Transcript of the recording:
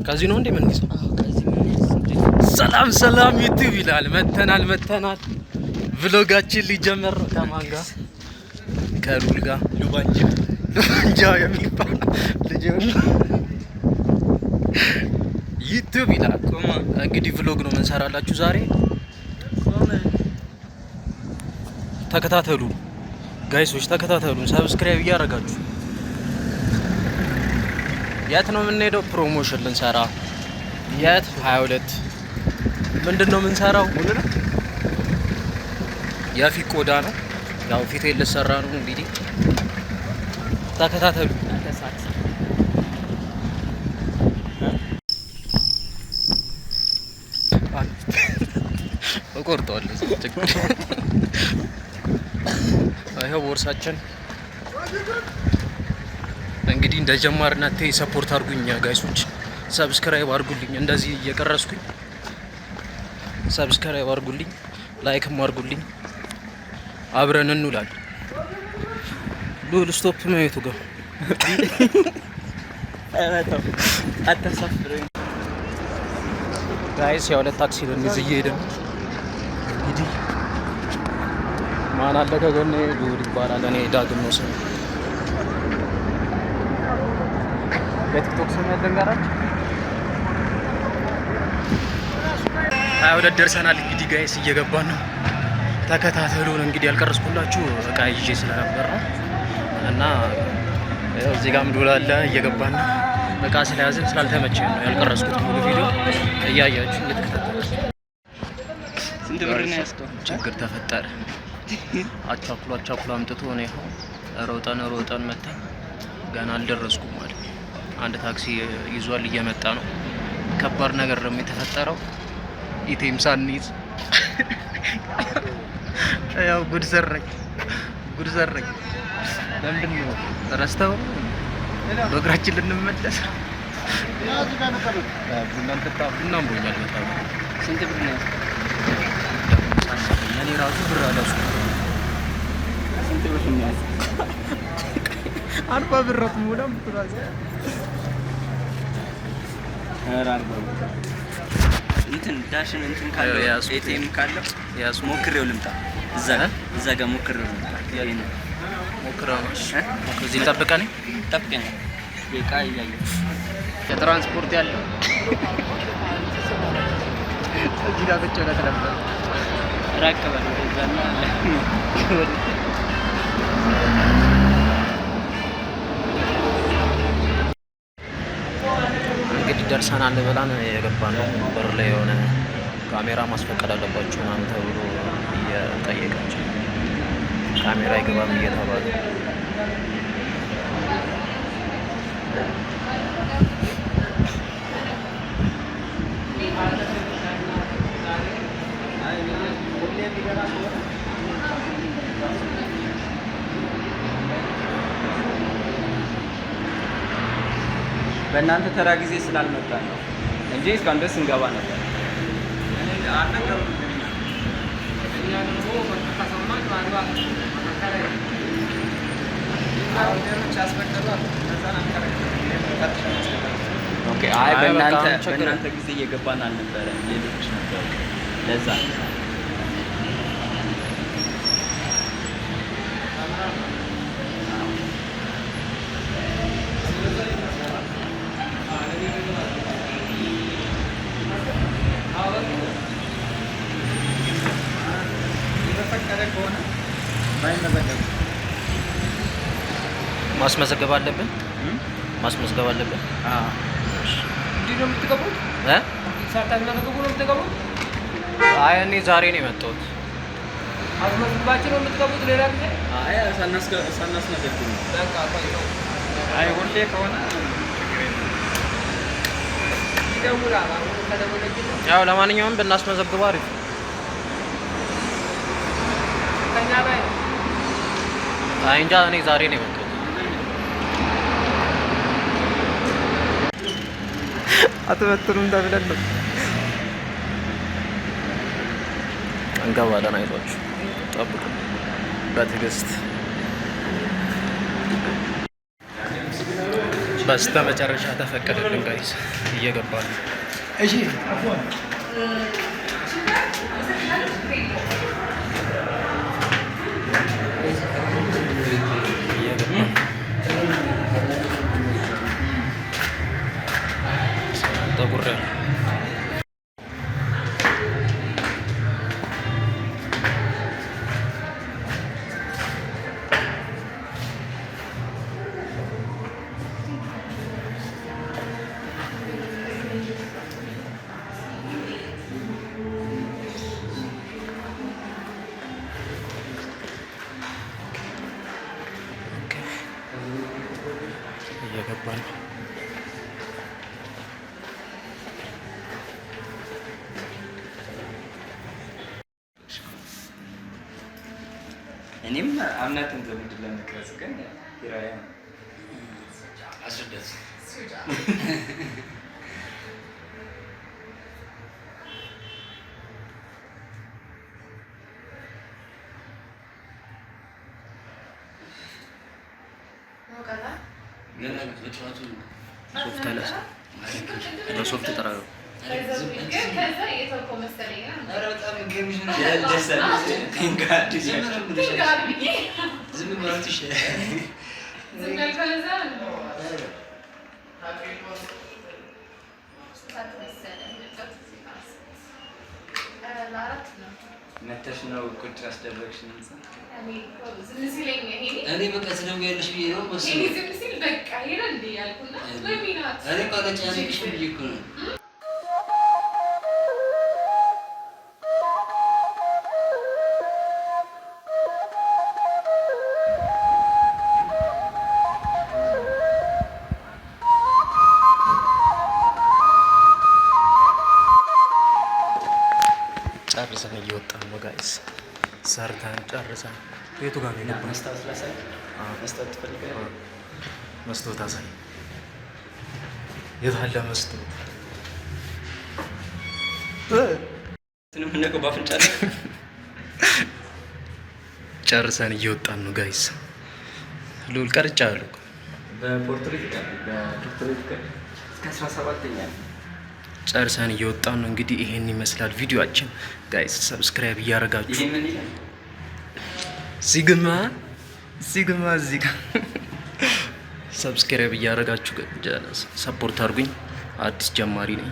ከዚህ ነው እንዴ? ምን ይዘ ሰላም ሰላም ዩቲዩብ ይላል። መተናል ቭሎጋችን ሊጀመር ነው። ከማን ጋር? ከሉል ጋር ሉባንጃ የሚባል ልጅ ዩቲዩብ ይላል። እንግዲህ ቭሎግ ነው የምንሰራላችሁ ዛሬ። ተከታተሉ ጋይሶች፣ ተከታተሉ። ሰብስክራይብ እያደረጋችሁ የት ነው የምንሄደው? ፕሮሞሽን ልንሰራ። የት? 22 ምንድነው የምንሰራው? የፊት ቆዳ ነው። ያው ፊት ልሰራ ነው። እንግዲህ ተከታተሉ። እቆርጠዋለሁ። ይኸው ቦርሳችን እንግዲህ እንደጀማርናቴ ሰፖርት አድርጉኝ ጋይሶች፣ ሰብስክራይብ አድርጉልኝ። እንደዚህ እየቀረስኩኝ ሰብስክራይብ አድርጉልኝ፣ ላይክም አድርጉልኝ። አብረን እንውላለን። ሉል ስቶፕ ማየቱ ጋር አታሳፍረኝ ጋይስ። የሁለት ታክሲ ልንይዝ እየሄድን ነው። እንግዲህ ማን አለ ከጎኔ? ሉል ይባላል። እኔ ዳግም ነው ስም። በቲክቶክ ስም ያለን ጋራችሁ 22 ደርሰናል። እንግዲህ ጋይስ እየገባን ነው። ተከታተሉን። እንግዲህ ያልቀረስኩላችሁ እቃ ይዤ ስለነበር ነው እና ያው እዚህ ጋር ሉል አለ። እየገባን ነው። እቃ ስለያዝን ስላልተመቸኝ ነው ያልቀረስኩት። ሙሉ ቪዲዮ እያያችሁ እየተከታተላችሁ። ስንት ብር ነው ያስከው? ችግር ተፈጠረ። አቻኩሎ አምጥቶ ነው ይኸው። ሮጠን መጣን። ገና አልደረስኩም ማለት ነው። አንድ ታክሲ ይዟል፣ እየመጣ ነው። ከባድ ነገር ደግሞ የተፈጠረው ኢቴም ሳንይዝ ያው ጉድ ሰረኝ። ለምንድን ነው ረስተው በእግራችን ልንመለስ? ቡና አምሮኛል በጣም። ስንት ብር ነው ያስከው? እኔ ራሱ ብር አላስኩም። ስንት ብር ነው ያስከው? 40 ብር ሙላ ብትራስ እንትን ዳሽን እንትን ካለው ኤቲኤም ካለው ያስ ሞክሬው ልምጣ። እዛ ጋር ሞክሬው ልምጣ። ያይ ነው ሞክረው። እዚህ ጠብቀኝ። የቃ እያየ የትራንስፖርት ያለው እዚህ ጋር ብቻ ነው ተለበለ ራቅ በል እዛና እንግዲህ ደርሰናል ብለን የገባን ነው። በር ላይ የሆነ ካሜራ ማስፈቀድ አለባችሁ ምናምን ተብሎ እየጠየቃቸው ካሜራ አይገባም እየተባለ በእናንተ ተራ ጊዜ ስላልመጣ ነው እንጂ እስካሁን ድረስ እንገባ ነበር። ኦኬ። አይ በእናንተ ጊዜ እየገባን አልነበረ፣ ሌሎች ነበር። ለዛ ማስመዝገብ አለብን። እንዴት ነው የምትገቡት? ሳታስመዘግቡ ነው የምትገቡት? አይ እኔ ዛሬ ነው የመጣሁት። አስመዝግባችሁ ነው የምትገቡት? ሌላ ጊዜ አይ ሳናስመዘግብ ነው። በቃ አይ ሁሌ ከሆነ ይደውላል። ያው ለማንኛውም ብናስመዘግበው አሪፍ ነው። ከኛ ላይ አይ እንጃ እኔ ዛሬ ነው የመጣሁት። አትበትሩም ተብለን ነው። እንገባለን። አይዟችሁ ጠብቁ በትዕግስት። በስተ መጨረሻ ተፈቀደልን ጋይስ፣ እየገባ ነው። እሺ ጠጉር ያለ እየገባ ነው። እኔም አምናትን ዘምድ ለመቅረጽ ግን ኪራያ ነው አስደስ ሶፍት አለስ በሶፍት ተራው መተሽ ነው ቁጭ ያስደረግሽን። እኔ በቃ ስለምን ያለሽ ብዬ ነው መሰለኝ። እኔ ቃለጫ ያለሽ ብዬ እኮ ነው። ጨርሰን እየወጣን ነው ጋይስ። ሰርተን ጨርሰን ቤቱ ጋር ነው የገባነው። መስታወት ላሳይ። መስታወት ትፈልጋለህ? መስታወት አሳይ። የት አለ መስታወት? እንትንም እንደው ባፍንጫ ላይ ጨርሰን እየወጣን ነው ጋይስ። ሉል ቀርጫለሁ በፖርትሬት እስከ 17ኛ ጨርሰን እየወጣን ነው። እንግዲህ ይሄን ይመስላል ቪዲዮአችን ጋይስ። ሰብስክራይብ እያደረጋችሁ ይሄ ምን ይላል? ሲግማ እዚህ ጋር ሰብስክራይብ እያደረጋችሁ ሰፖርት አድርጉኝ። አዲስ ጀማሪ ነኝ።